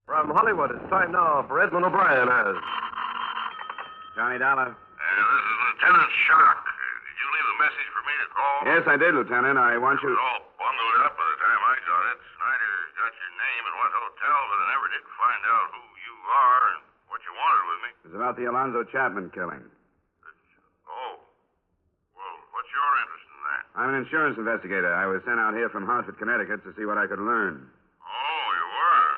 From Hollywood, it's time now for Edmund O'Brien as... Johnny Dollar. This is Lieutenant Shock. Did you leave a message for me to call? Yes, I did, Lieutenant. I want It you... was all bundled up by the time I got it. Snyder got your name and what hotel, but I never did find out who you are and what you wanted with me. It's about the Alonzo Chapman killing. Oh. Well, what's your interest in that? I'm an insurance investigator. I was sent out here from Hartford, Connecticut to see what I could learn. Oh, you were?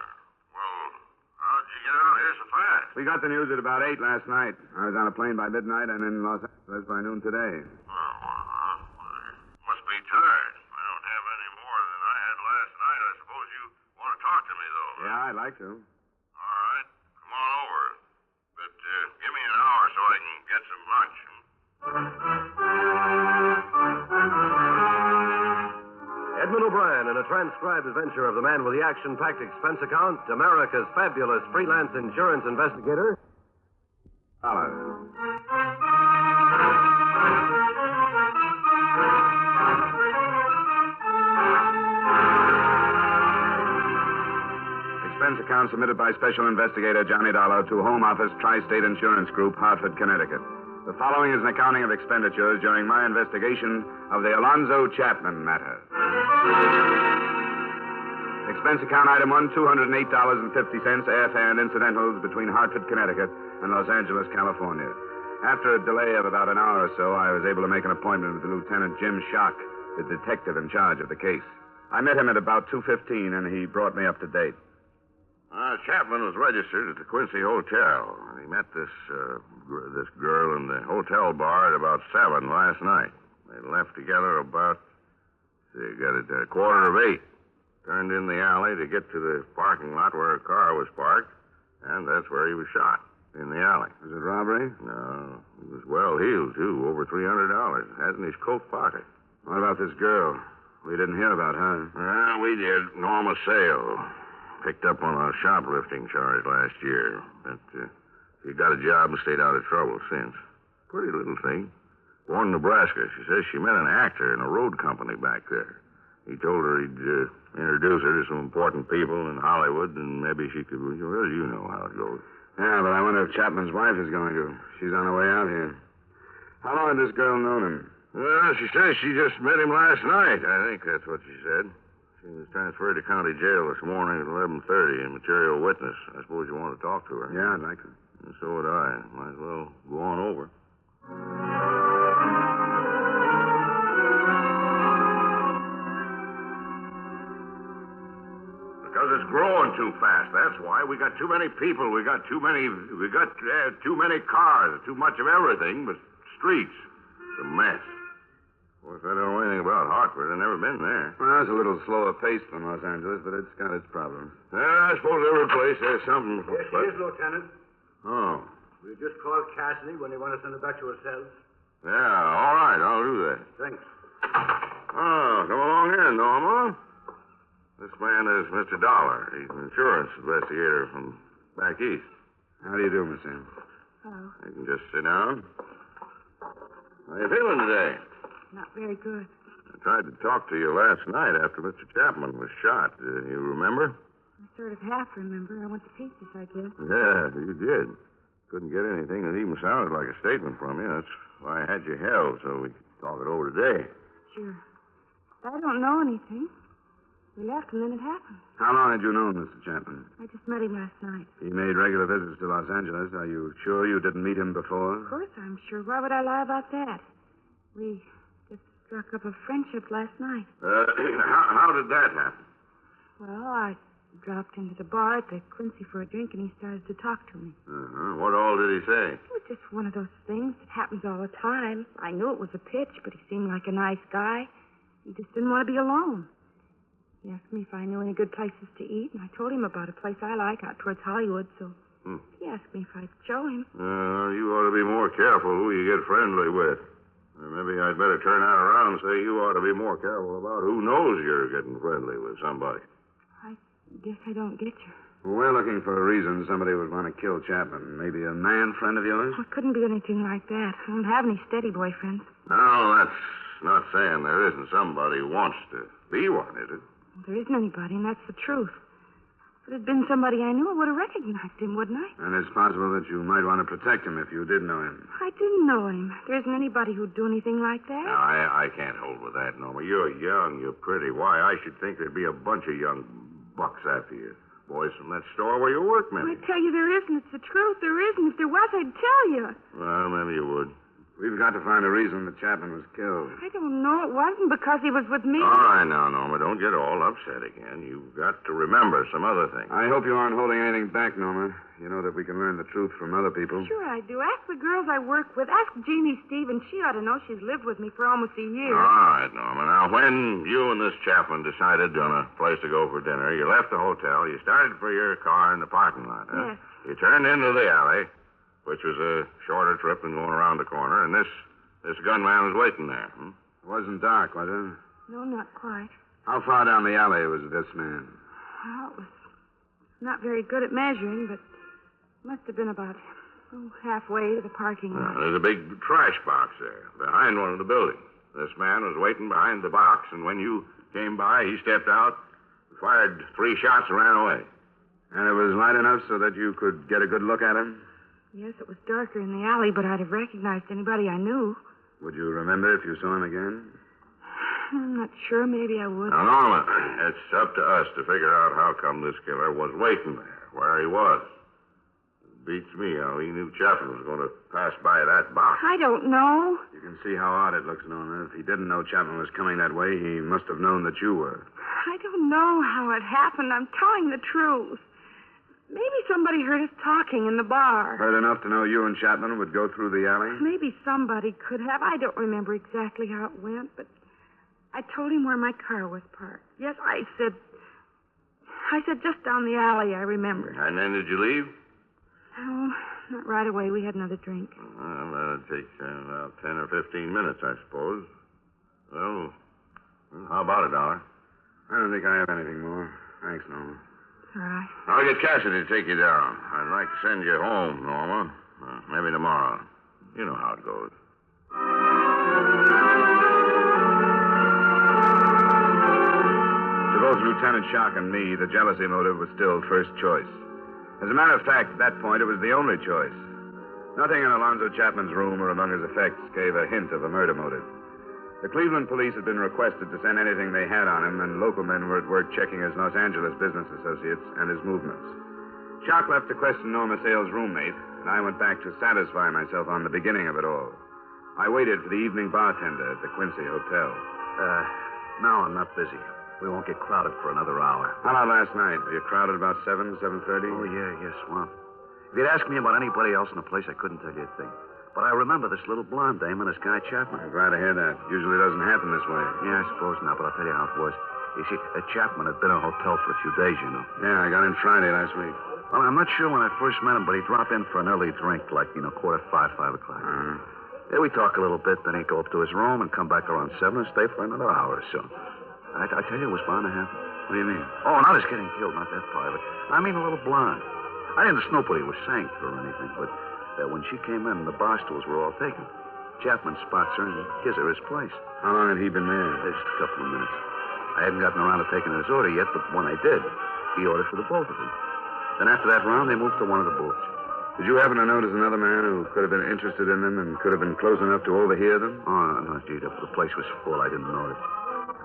Well, how'd you get out here so fast? We got the news at about 8 last night. I was on a plane by midnight and in Los Angeles by noon today. Must be tired. I don't have any more than I had last night. I suppose you want to talk to me, though. Yeah, I'd like to. All right. Come on over. But give me an hour so I can get some lunch. Edmund O'Brien in a transcribed adventure of the man with the action-packed expense account, America's fabulous freelance insurance investigator. Dollar. Expense account submitted by Special Investigator Johnny Dollar to Home Office Tri-State Insurance Group, Hartford, Connecticut. The following is an accounting of expenditures during my investigation of the Alonzo Chapman matter. Expense account item 1, $208.50, airfare and incidentals between Hartford, Connecticut and Los Angeles, California. After a delay of about an hour or so, I was able to make an appointment with Lieutenant Jim Shock, the detective in charge of the case. I met him at about 2:15, and he brought me up to date. Chapman was registered at the Quincy Hotel. He met this girl in the hotel bar at about 7 last night. They left together about, got it, 7:45. Turned in the alley to get to the parking lot where her car was parked, and that's where he was shot, in the alley. Was it robbery? No, he was well heeled, too, over $300. Had in his coat pocket. What about this girl? We didn't hear about her. Well, we did. Norma Sale. Picked up on a shoplifting charge last year. But she got a job and stayed out of trouble since. Pretty little thing. Born in Nebraska. She says she met an actor in a road company back there. He told her he'd introduce her to some important people in Hollywood, and maybe she could... Well, you know how it goes. Yeah, but I wonder if Chapman's wife is going to. She's on her way out here. How long had this girl known him? Well, she says she just met him last night. I think that's what she said. She was transferred to county jail this morning at 11:30 in material witness. I suppose you want to talk to her. Yeah, I'd like to. And so would I. Might as well go on over. Because it's growing too fast. That's why. We got too many people. We got too many cars. Too much of everything, but streets. It's a mess. Of course, I don't know anything about Hartford. I've never been there. Well, it's a little slower paced than Los Angeles, but it's got its problems. I suppose every place has something. Yes, he is, Lieutenant. Oh. We just called Cassidy when they want to send her back to herself. Yeah, all right. I'll do that. Thanks. Oh, come along in, Norma. This man is Mr. Dollar. He's an insurance investigator from back east. How do you do, Miss Ann? Hello. You can just sit down. How you feeling today? Not very good. I tried to talk to you last night after Mr. Chapman was shot. You remember? I sort of half remember. I went to pieces, I guess. Yeah, you did. Couldn't get anything that even sounded like a statement from you. That's why I had you held, so we could talk it over today. Sure. I don't know anything. We left and then it happened. How long had you known Mr. Chapman? I just met him last night. He made regular visits to Los Angeles. Are you sure you didn't meet him before? Of course I'm sure. Why would I lie about that? We just struck up a friendship last night. How did that happen? Well, I dropped into the bar at the Quincy for a drink, and he started to talk to me. Uh-huh. What all did he say? It was just one of those things that happens all the time. I knew it was a pitch, but he seemed like a nice guy. He just didn't want to be alone. He asked me if I knew any good places to eat, and I told him about a place I like out towards Hollywood, so he asked me if I'd show him. You ought to be more careful who you get friendly with. Or maybe I'd better turn that around and say you ought to be more careful about who knows you're getting friendly with somebody. I guess I don't get you. Well, we're looking for a reason somebody would want to kill Chapman. Maybe a man friend of yours? Well, it couldn't be anything like that. I don't have any steady boyfriends. No, that's not saying there isn't somebody who wants to be one, is it? There isn't anybody, and that's the truth. If it had been somebody I knew, I would have recognized him, wouldn't I? And it's possible that you might want to protect him if you did know him. I didn't know him. There isn't anybody who'd do anything like that. Now, I can't hold with that, Norma. You're young, you're pretty. Why, I should think there'd be a bunch of young bucks after you. Boys from that store where you work, maybe. I tell you there isn't. It's the truth. There isn't. If there was, I'd tell you. Well, maybe you would. We've got to find a reason that Chapman was killed. I don't know. It wasn't because he was with me. All right now, Norma. Don't get all upset again. You've got to remember some other things. I hope you aren't holding anything back, Norma. You know that we can learn the truth from other people. Sure I do. Ask the girls I work with. Ask Jeannie Stevens. She ought to know. She's lived with me for almost a year. All right, Norma. Now, when you and this Chapman decided on a place to go for dinner, you left the hotel. You started for your car in the parking lot, huh? Yes. You turned into the alley, which was a shorter trip than going around the corner, and this gunman was waiting there. It wasn't dark, was it? No, not quite. How far down the alley was this man? Well, it was not very good at measuring, but must have been about halfway to the parking lot. There's a big trash box there behind one of the buildings. This man was waiting behind the box, and when you came by, he stepped out, fired 3 shots, and ran away. And it was light enough so that you could get a good look at him? Yes, it was darker in the alley, but I'd have recognized anybody I knew. Would you remember if you saw him again? I'm not sure. Maybe I would. Now, Norma, it's up to us to figure out how come this killer was waiting there, where he was. It beats me how he knew Chapman was going to pass by that box. I don't know. You can see how odd it looks, Norma. If he didn't know Chapman was coming that way, he must have known that you were. I don't know how it happened. I'm telling the truth. Maybe somebody heard us talking in the bar. Heard enough to know you and Chapman would go through the alley? Maybe somebody could have. I don't remember exactly how it went, but I told him where my car was parked. Yes, I said just down the alley, I remember. And then did you leave? No, not right away. We had another drink. Well, that'd take about 10 or 15 minutes, I suppose. Well, how about $1? I don't think I have anything more. Thanks, Norma. All right. I'll get Cassidy to take you down. I'd like to send you home, Norma. Maybe tomorrow. You know how it goes. To both Lieutenant Shock and me, the jealousy motive was still first choice. As a matter of fact, at that point, it was the only choice. Nothing in Alonzo Chapman's room or among his effects gave a hint of a murder motive. The Cleveland police had been requested to send anything they had on him, and local men were at work checking his Los Angeles business associates and his movements. Shock left to question Norma Sale's roommate, and I went back to satisfy myself on the beginning of it all. I waited for the evening bartender at the Quincy Hotel. No, I'm not busy. We won't get crowded for another hour. How about last night? Were you crowded about 7:30? Oh, yes, well. If you'd asked me about anybody else in the place, I couldn't tell you a thing. But I remember this little blonde dame and this guy Chapman. I'm glad to hear that. Usually doesn't happen this way. Yeah, I suppose not, but I'll tell you how it was. You see, Chapman had been in a hotel for a few days, you know. Yeah, I got in Friday last week. Well, I'm not sure when I first met him, but he'd drop in for an early drink, like, 5:45, 5 o'clock. Uh-huh. Yeah, we talk a little bit, then he'd go up to his room and come back around 7 and stay for another hour or so. I tell you, it was bound to happen. What do you mean? Oh, not his getting killed, not that part of it. I mean a little blonde. I didn't snoop what he was saying to her or anything, but when she came in, the bar stools were all taken. Chapman spots her and gives her his place. How long had he been there? Just a couple of minutes. I hadn't gotten around to taking his order yet, but when I did, he ordered for the both of them. Then after that round, they moved to one of the booths. Did you happen to notice another man who could have been interested in them and could have been close enough to overhear them? Oh, no, gee, the place was full. I didn't notice.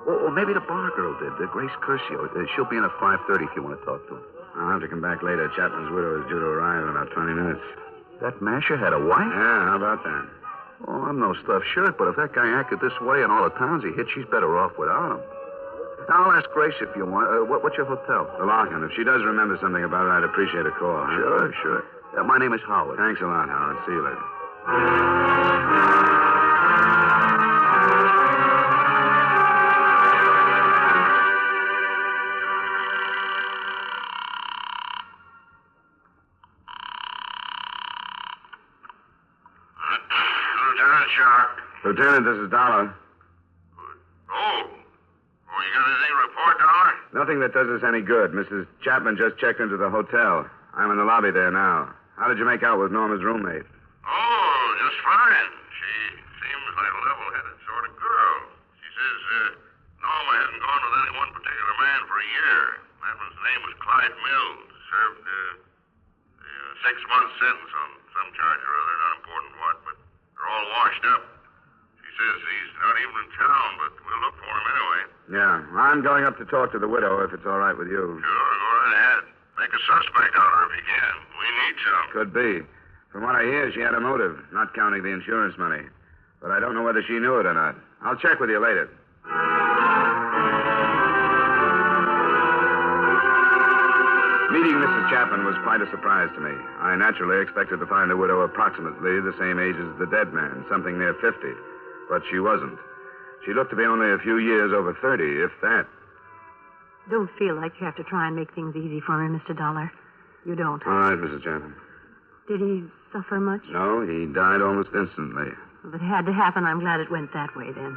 Or maybe the bar girl did, Grace Curcio. She'll be in at 5:30 if you want to talk to her. I'll have to come back later. Chapman's widow is due to arrive in about 20 minutes. That masher had a wife? Yeah, how about that? Oh, I'm no stuffed shirt, but if that guy acted this way in all the towns he hit, she's better off without him. Now, I'll ask Grace if you want. What's your hotel? The Larkin. If she does remember something about it, I'd appreciate a call. Huh? Sure. My name is Howard. Thanks a lot, Howard. See you later. Lieutenant Shock. Lieutenant, this is Dollar. You got anything to report, Dollar? Nothing that does us any good. Mrs. Chapman just checked into the hotel. I'm in the lobby there now. How did you make out with Norma's roommate? Oh, just fine. She seems like a level-headed sort of girl. She says Norma hasn't gone with any one particular man for a year. That was the name name was Clyde Mills. Served a 6-month sentence on some charge or other, not important what, but they're all washed up. She says he's not even in town, but we'll look for him anyway. Yeah, I'm going up to talk to the widow if it's all right with you. Sure, go right ahead. Make a suspect out of her if you can. We need some. Could be. From what I hear, she had a motive, not counting the insurance money. But I don't know whether she knew it or not. I'll check with you later. Meeting Mrs. Chapman was quite a surprise to me. I naturally expected to find the widow approximately the same age as the dead man, something near 50. But she wasn't. She looked to be only a few years over 30, if that. Don't feel like you have to try and make things easy for me, Mr. Dollar. You don't. All right, Mrs. Chapman. Did he suffer much? No, he died almost instantly. If it had to happen, I'm glad it went that way, then.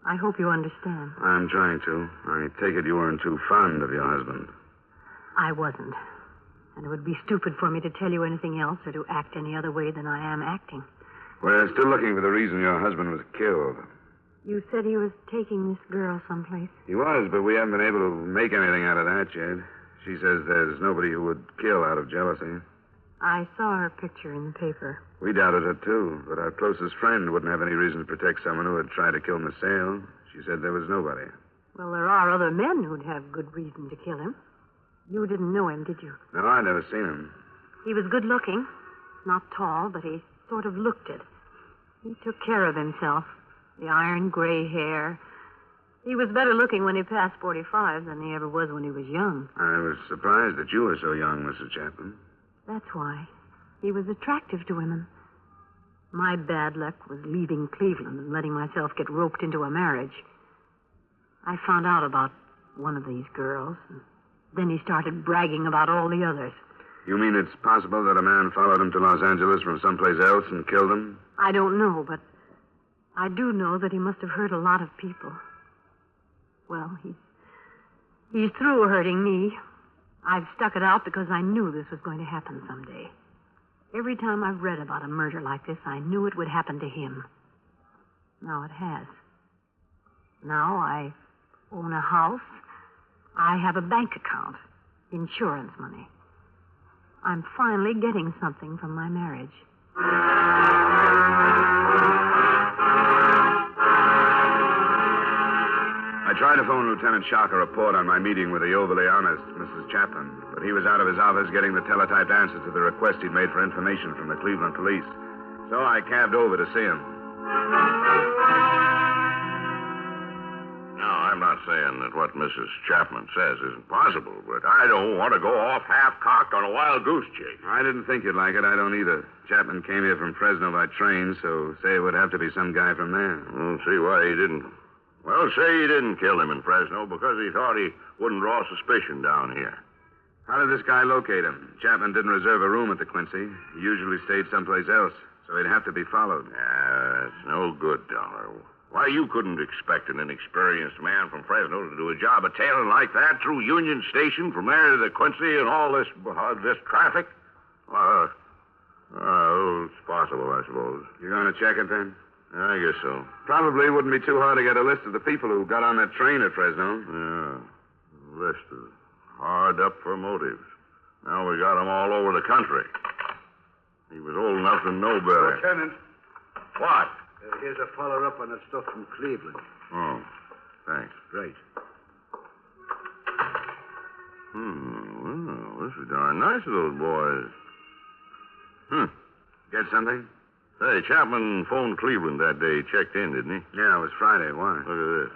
I hope you understand. I'm trying to. I take it you weren't too fond of your husband. I wasn't. And it would be stupid for me to tell you anything else or to act any other way than I am acting. We're still looking for the reason your husband was killed. You said he was taking this girl someplace. He was, but we haven't been able to make anything out of that yet. She says there's nobody who would kill out of jealousy. I saw her picture in the paper. We doubted it, too, but our closest friend wouldn't have any reason to protect someone who had tried to kill Miss Sale. She said there was nobody. Well, there are other men who'd have good reason to kill him. You didn't know him, did you? No, I'd never seen him. He was good looking. Not tall, but he sort of looked it. He took care of himself. The iron gray hair. He was better looking when he passed 45 than he ever was when he was young. I was surprised that you were so young, Mrs. Chapman. That's why. He was attractive to women. My bad luck was leaving Cleveland and letting myself get roped into a marriage. I found out about one of these girls, and then he started bragging about all the others. You mean it's possible that a man followed him to Los Angeles from someplace else and killed him? I don't know, but I do know that he must have hurt a lot of people. Well, he's through hurting me. I've stuck it out because I knew this was going to happen someday. Every time I've read about a murder like this, I knew it would happen to him. Now it has. Now I own a house. I have a bank account. Insurance money. I'm finally getting something from my marriage. I tried to phone Lieutenant Shock a report on my meeting with the overly honest Mrs. Chapman, but he was out of his office getting the teletyped answer to the request he'd made for information from the Cleveland police. So I cabbed over to see him. Now, I'm not saying that what Mrs. Chapman says isn't possible, but I don't want to go off half-cocked on a wild goose chase. I didn't think you'd like it. I don't either. Chapman came here from Fresno by train, so say it would have to be some guy from there. We'll see why he didn't. Well, say he didn't kill him in Fresno because he thought he wouldn't draw suspicion down here. How did this guy locate him? Chapman didn't reserve a room at the Quincy. He usually stayed someplace else, so he'd have to be followed. It's no good, Dollar. Why, you couldn't expect an inexperienced man from Fresno to do a job of tailing like that through Union Station from there to the Quincy and all this traffic? It's possible, I suppose. You going to check it, then? I guess so. Probably wouldn't be too hard to get a list of the people who got on that train at Fresno. Yeah, list is hard up for motives. Now we got them all over the country. He was old enough to know better. Lieutenant, What? here's a follow-up on that stuff from Cleveland. Oh, thanks. Right. Well, this is darn nice of those boys. Get something? Say, Chapman phoned Cleveland that day. He checked in, didn't he? Yeah, it was Friday. Why? Look at this.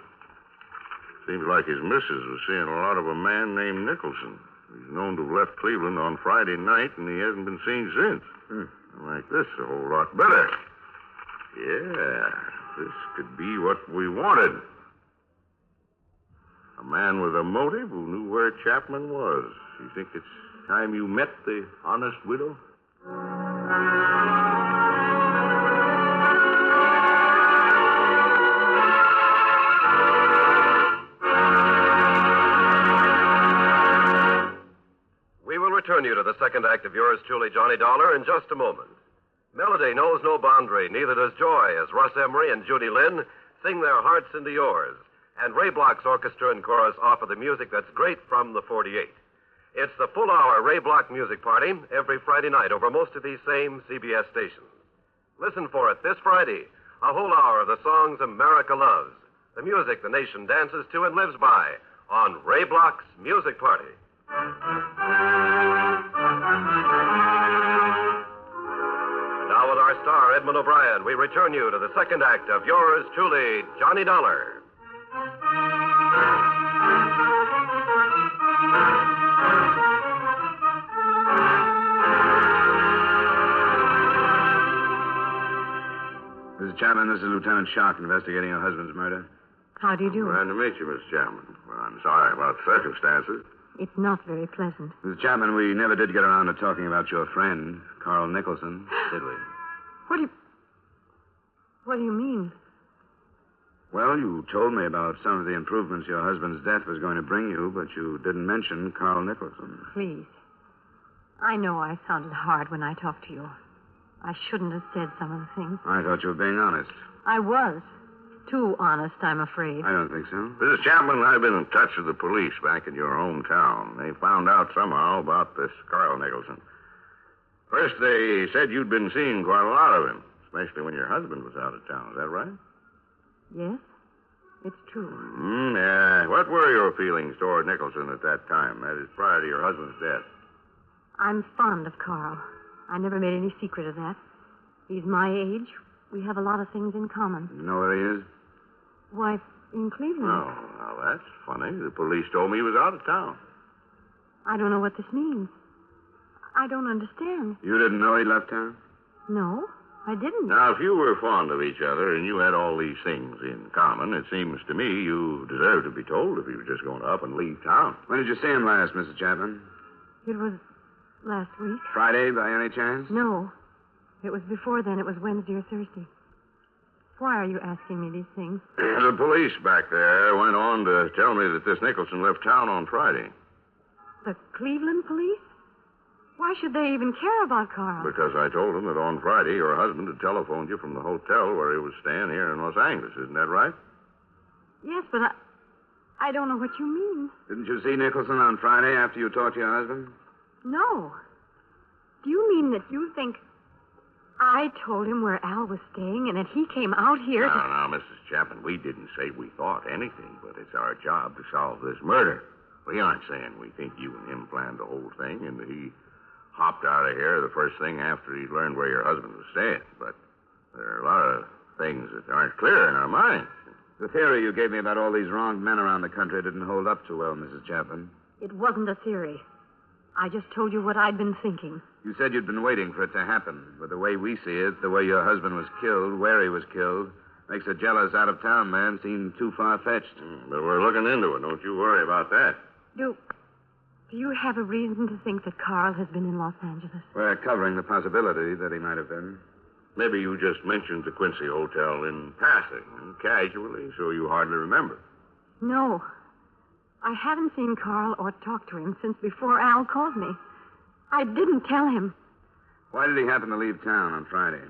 Seems like his missus was seeing a lot of a man named Nicholson. He's known to have left Cleveland on Friday night, and he hasn't been seen since. I like this a whole lot better. Yeah, this could be what we wanted. A man with a motive who knew where Chapman was. You think it's time you met the honest widow? We will return you to the second act of yours truly, Johnny Dollar, in just a moment. Melody knows no boundary, neither does joy, as Russ Emery and Judy Lynn sing their hearts into yours. And Ray Bloch's orchestra and chorus offer the music that's great from the 48. It's the full-hour Ray Block music party every Friday night over most of these same CBS stations. Listen for it this Friday, a whole hour of the songs America loves, the music the nation dances to and lives by, on Ray Block's Music Party. Now with our star, Edmund O'Brien, we return you to the second act of yours truly, Johnny Dollar. Mrs. Chapman, this is Lieutenant Shark investigating your husband's murder. How do you do? Glad to meet you, Miss Chapman. Well, I'm sorry about the circumstances. It's not very pleasant. Mrs. Chapman, we never did get around to talking about your friend, Carl Nicholson, did we? What do you mean? Well, you told me about some of the improvements your husband's death was going to bring you, but you didn't mention Carl Nicholson. Please. I know I sounded hard when I talked to you. I shouldn't have said some of the things. I thought you were being honest. I was. Too honest, I'm afraid. I don't think so. Mrs. Chapman, I've been in touch with the police back in your hometown. They found out somehow about this Carl Nicholson. First, they said you'd been seeing quite a lot of him, especially when your husband was out of town. Is that right? Yes, it's true. Yeah. What were your feelings toward Nicholson at that time? That is, prior to your husband's death. I'm fond of Carl. I never made any secret of that. He's my age. We have a lot of things in common. You know where he is? Why, in Cleveland. Oh, now that's funny. The police told me he was out of town. I don't know what this means. I don't understand. You didn't know he left town? No, I didn't. Now, if you were fond of each other and you had all these things in common, it seems to me you deserve to be told if he was just going to up and leave town. When did you see him last, Mrs. Chapman? It was last week. Friday, by any chance? No. It was before then. It was Wednesday or Thursday. Why are you asking me these things? The police back there went on to tell me that this Nicholson left town on Friday. The Cleveland police? Why should they even care about Carl? Because I told them that on Friday your husband had telephoned you from the hotel where he was staying here in Los Angeles. Isn't that right? Yes, but I don't know what you mean. Didn't you see Nicholson on Friday after you talked to your husband? No. Do you mean that you think I told him where Al was staying and that he came out here to... Now, Mrs. Chapman, we didn't say we thought anything, but it's our job to solve this murder. We aren't saying we think you and him planned the whole thing and that he hopped out of here the first thing after he learned where your husband was staying. But there are a lot of things that aren't clear in our minds. The theory you gave me about all these wronged men around the country didn't hold up too well, Mrs. Chapman. It wasn't a theory. I just told you what I'd been thinking. You said you'd been waiting for it to happen. But the way we see it, the way your husband was killed, where he was killed, makes a jealous out-of-town man seem too far-fetched. But we're looking into it. Don't you worry about that. Do you have a reason to think that Carl has been in Los Angeles? We're covering the possibility that he might have been. Maybe you just mentioned the Quincy Hotel in passing and casually, so you hardly remember. No. I haven't seen Carl or talked to him since before Al called me. I didn't tell him. Why did he happen to leave town on Friday?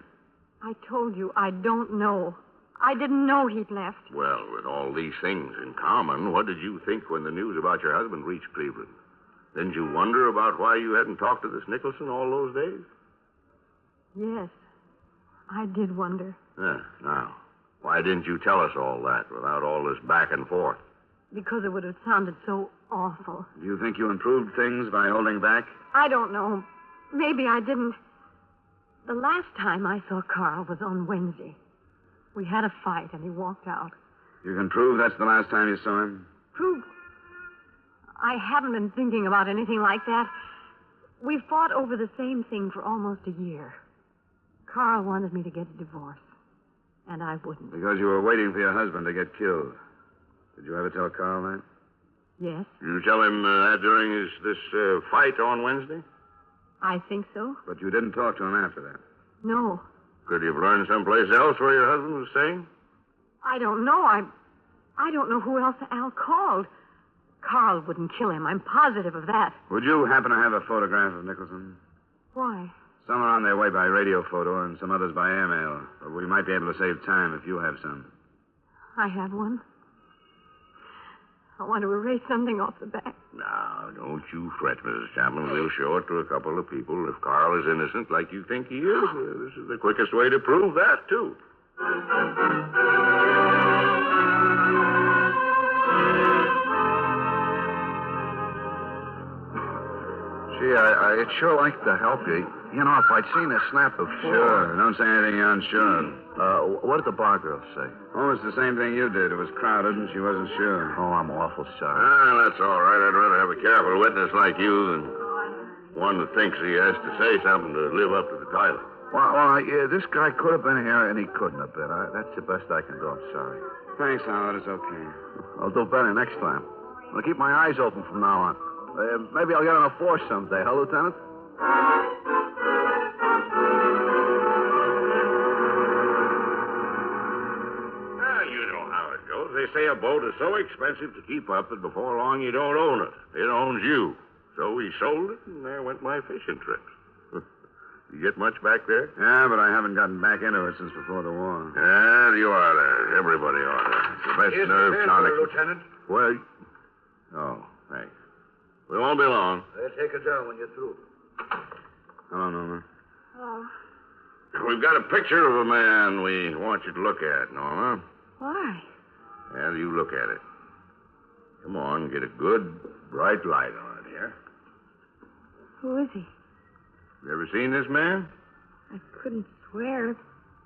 I told you I don't know. I didn't know he'd left. Well, with all these things in common, what did you think when the news about your husband reached Cleveland? Didn't you wonder about why you hadn't talked to this Nicholson all those days? Yes, I did wonder. Now, why didn't you tell us all that without all this back and forth? Because it would have sounded so awful. Do you think you improved things by holding back? I don't know. Maybe I didn't. The last time I saw Carl was on Wednesday. We had a fight and he walked out. You can prove that's the last time you saw him? Prove? I haven't been thinking about anything like that. We fought over the same thing for almost a year. Carl wanted me to get a divorce, and I wouldn't. Because you were waiting for your husband to get killed. Did you ever tell Carl that? Yes. You tell him that during this fight on Wednesday? I think so. But you didn't talk to him after that? No. Could you have learned someplace else where your husband was staying? I don't know. I don't know who else Al called. Carl wouldn't kill him. I'm positive of that. Would you happen to have a photograph of Nicholson? Why? Some are on their way by radio photo and some others by airmail. But we might be able to save time if you have some. I have one. I want to erase something off the back. Now, don't you fret, Mrs. Chapman. We'll show it to a couple of people. If Carl is innocent like you think he is, this is the quickest way to prove that, too. Gee, I'd sure like to help you. You know, if I'd seen her snap before. Sure. Don't say anything you're unsure of. What did the bar girl say? Almost the same thing you did. It was crowded, and she wasn't sure. Oh, I'm awful sorry. That's all right. I'd rather have a careful witness like you than one that thinks he has to say something to live up to the title. Well, this guy could have been here, and he couldn't have been. That's the best I can do. I'm sorry. Thanks, Howard. It's okay. I'll do better next time. I'll keep my eyes open from now on. Maybe I'll get on a force someday, huh, Lieutenant? You know how it goes. They say a boat is so expensive to keep up that before long you don't own it. It owns you. So we sold it, and there went my fishing trips. You get much back there? Yeah, but I haven't gotten back into it since before the war. Yeah, you ought to. Everybody ought to. It's the best Here's nerve the tonic. transfer, Lieutenant. Well, oh, thanks. We won't be long. They'll take it down when you're through. Hello, Norma. Oh, We've got a picture of a man we want you to look at, Norma. why? Well, you look at it. Come on, get a good, bright light on it here. Who is he? You ever seen this man? I couldn't swear,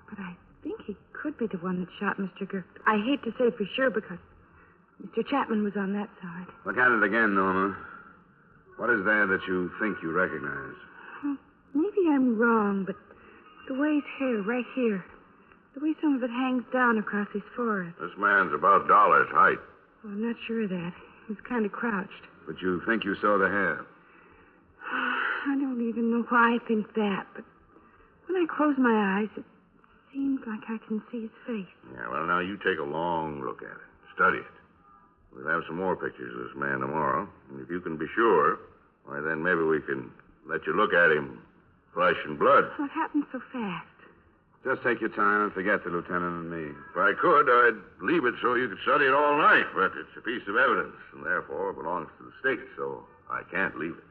but I think he could be the one that shot Mr. Girk. I hate to say for sure because Mr. Chapman was on that side. Look at it again, Norma. What is there that you think you recognize? Maybe I'm wrong, but the way his hair, right here, the way some of it hangs down across his forehead. This man's about Dollar's height. Well, I'm not sure of that. He's kind of crouched. But you think you saw the hair? I don't even know why I think that, but when I close my eyes, it seems like I can see his face. Yeah, well, now you take a long look at it. Study it. We'll have some more pictures of this man tomorrow. And if you can be sure, why, then maybe we can let you look at him flesh and blood. What happened so fast? Just take your time and forget the lieutenant and me. If I could, I'd leave it so you could study it all night. But it's a piece of evidence, and therefore belongs to the state, so I can't leave it.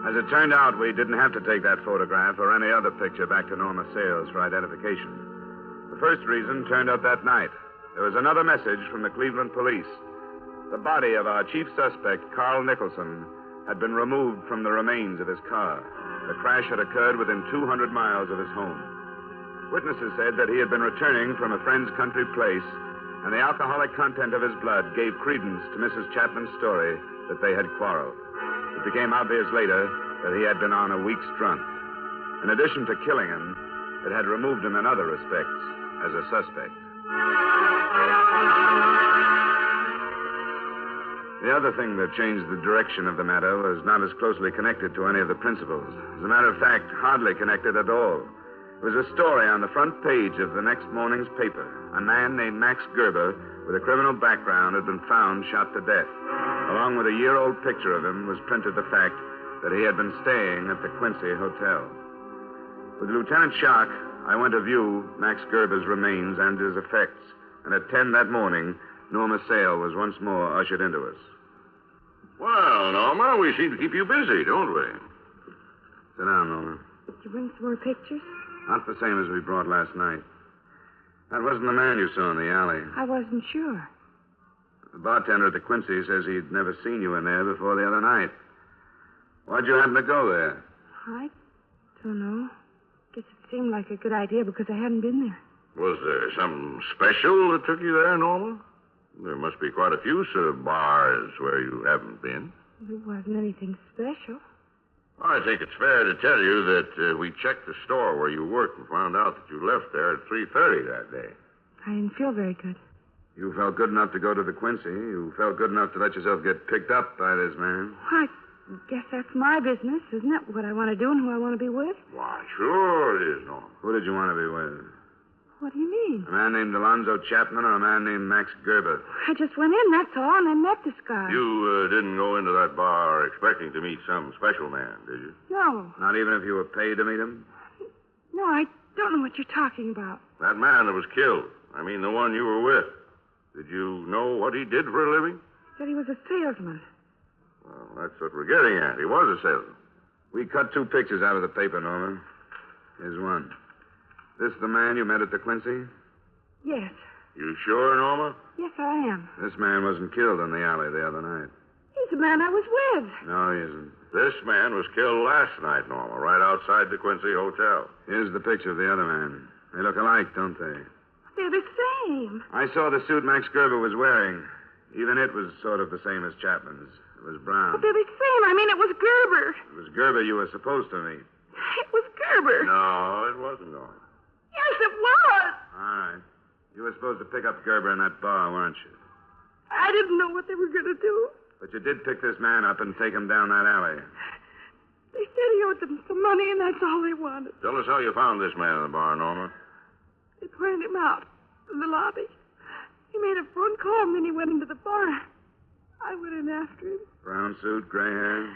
As it turned out, we didn't have to take that photograph or any other picture back to Norma Sales for identification. The first reason turned up that night. There was another message from the Cleveland police. The body of our chief suspect, Carl Nicholson, had been removed from the remains of his car. The crash had occurred within 200 miles of his home. Witnesses said that he had been returning from a friend's country place, and the alcoholic content of his blood gave credence to Mrs. Chapman's story that they had quarreled. It became obvious later that he had been on a week's drunk. In addition to killing him, it had removed him in other respects as a suspect. The other thing that changed the direction of the matter was not as closely connected to any of the principals. As a matter of fact, hardly connected at all. It was a story on the front page of the next morning's paper. A man named Max Gerber with a criminal background had been found shot to death. Along with a year-old picture of him was printed the fact that he had been staying at the Quincy Hotel. With Lieutenant Shark, I went to view Max Gerber's remains and his effects, and at 10 that morning, Norma Sale was once more ushered into us. Well, Norma, we seem to keep you busy, don't we? Sit down, Norma. Did you bring some more pictures? Not the same as we brought last night. That wasn't the man you saw in the alley. I wasn't sure. The bartender at the Quincy says he'd never seen you in there before the other night. Why'd you happen to go there? I don't know. Guess it seemed like a good idea because I hadn't been there. Was there something special that took you there, Norma? There must be quite a few sort of bars where you haven't been. There wasn't anything special. I think it's fair to tell you that we checked the store where you worked and found out that you left there at 3:30 that day. I didn't feel very good. You felt good enough to go to the Quincy. You felt good enough to let yourself get picked up by this man. I guess that's my business, isn't it? What I want to do and who I want to be with. Why, sure it is, Norma. Who did you want to be with? What do you mean? A man named Alonzo Chapman or a man named Max Gerber? I just went in, that's all, and I met this guy. You didn't go into that bar expecting to meet some special man, did you? No. Not even if you were paid to meet him? No, I Don't know what you're talking about. That man that was killed. I mean, the one you were with. Did you know what he did for a living? Said he was a salesman. Well, that's what we're getting at. He was a salesman. We cut 2 pictures out of the paper, Norma. Here's one. This the man you met at the Quincy? Yes. You sure, Norma? Yes, I am. This man wasn't killed in the alley the other night. He's the man I was with. No, he isn't. This man was killed last night, Norma, right outside the Quincy Hotel. Here's the picture of the other man. They look alike, don't they? They're the same. I saw the suit Max Gerber was wearing. Even it was sort of the same as Chapman's. It was brown. But they're the same. I mean, it was Gerber. It was Gerber you were supposed to meet. It was Gerber. No, it wasn't, Norma. Yes, it was. All right. You were supposed to pick up Gerber in that bar, weren't you? I didn't know what they were going to do. But you did pick this man up and take him down that alley. They said he owed them some money, and that's all they wanted. Tell us how you found this man in the bar, Norma. They pointed him out in the lobby. He made a phone call, and then he went into the bar. I went in after him. Brown suit, gray hair.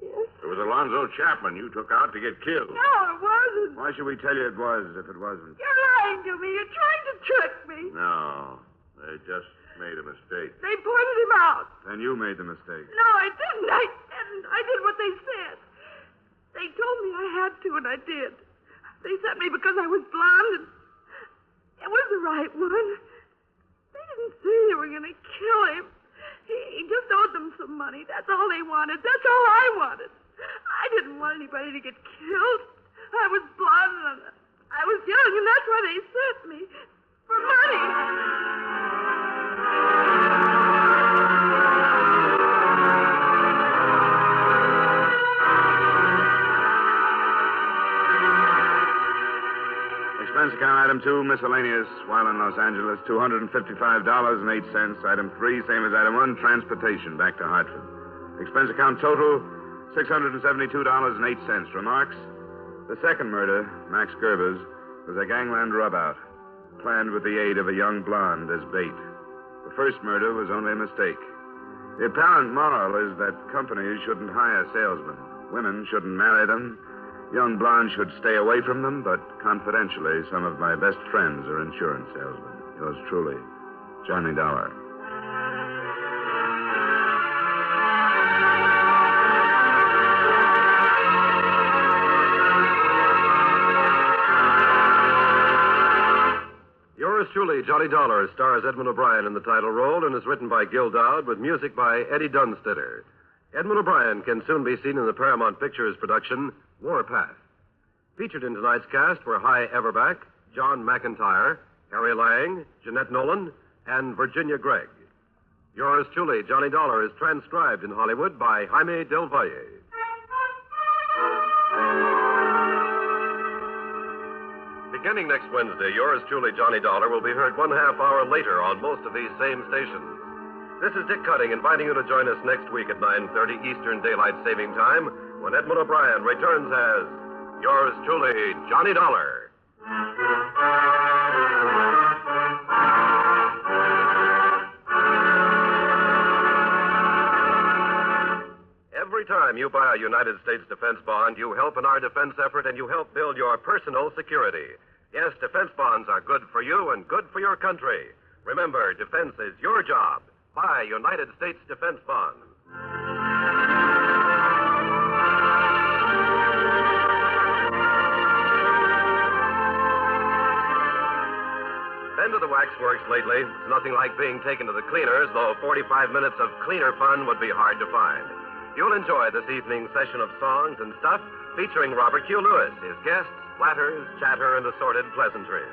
Yes. It was Alonzo Chapman you took out to get killed. No, it wasn't. Why should we tell you it was if it wasn't? You're lying to me. You're trying to trick me. No, they just made a mistake. They pointed him out. Then you made the mistake. No, I didn't. I didn't. I did what they said. They told me I had to, and I did. They sent me because I was blonde, and it was the right one. They didn't say they were going to kill him. He just owed them some money. That's all they wanted. That's all I wanted. I didn't want anybody to get killed. I was blonde, and I was young, and that's why they sent me. For money. Expense account item 2, miscellaneous, while in Los Angeles, $255.08. Item 3, same as item 1, transportation back to Hartford. Expense account total, $672.08. Remarks? The second murder, Max Gerber's, was a gangland rub-out, planned with the aid of a young blonde as bait. The first murder was only a mistake. The apparent moral is that companies shouldn't hire salesmen. Women shouldn't marry them. Young blondes should stay away from them, but confidentially, some of my best friends are insurance salesmen. Yours truly, Johnny Dollar. Yours truly, Johnny Dollar, stars Edmund O'Brien in the title role and is written by Gil Dowd with music by Eddie Dunstetter. Edmund O'Brien can soon be seen in the Paramount Pictures production, Warpath. Featured in tonight's cast were Hy Everback, John McIntyre, Harry Lang, Jeanette Nolan, and Virginia Gregg. Yours truly, Johnny Dollar, is transcribed in Hollywood by Jaime Del Valle. Beginning next Wednesday, yours truly, Johnny Dollar, will be heard 1/2 hour later on most of these same stations. This is Dick Cutting inviting you to join us next week at 9:30 Eastern Daylight Saving Time when Edmund O'Brien returns as yours truly, Johnny Dollar. Every time you buy a United States defense bond, you help in our defense effort and you help build your personal security. Yes, defense bonds are good for you and good for your country. Remember, defense is your job. Buy United States defense bonds. Been to the waxworks lately. It's nothing like being taken to the cleaners, though 45 minutes of cleaner fun would be hard to find. You'll enjoy this evening's session of songs and stuff featuring Robert Q. Lewis, his guests, flatters, chatter, and assorted pleasantries.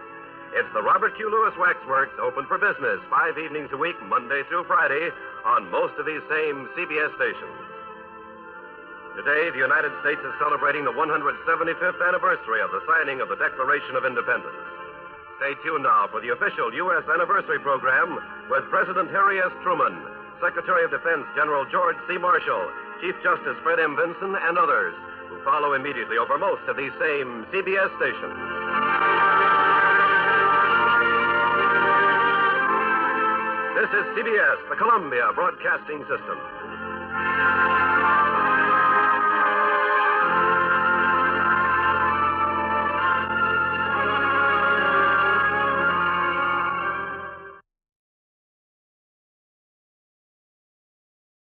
It's the Robert Q. Lewis Waxworks, open for business 5 evenings a week, Monday through Friday, on most of these same CBS stations. Today, the United States is celebrating the 175th anniversary of the signing of the Declaration of Independence. Stay tuned now for the official U.S. anniversary program with President Harry S. Truman, Secretary of Defense General George C. Marshall, Chief Justice Fred M. Vinson, and others who follow immediately over most of these same CBS stations. This is CBS, the Columbia Broadcasting System.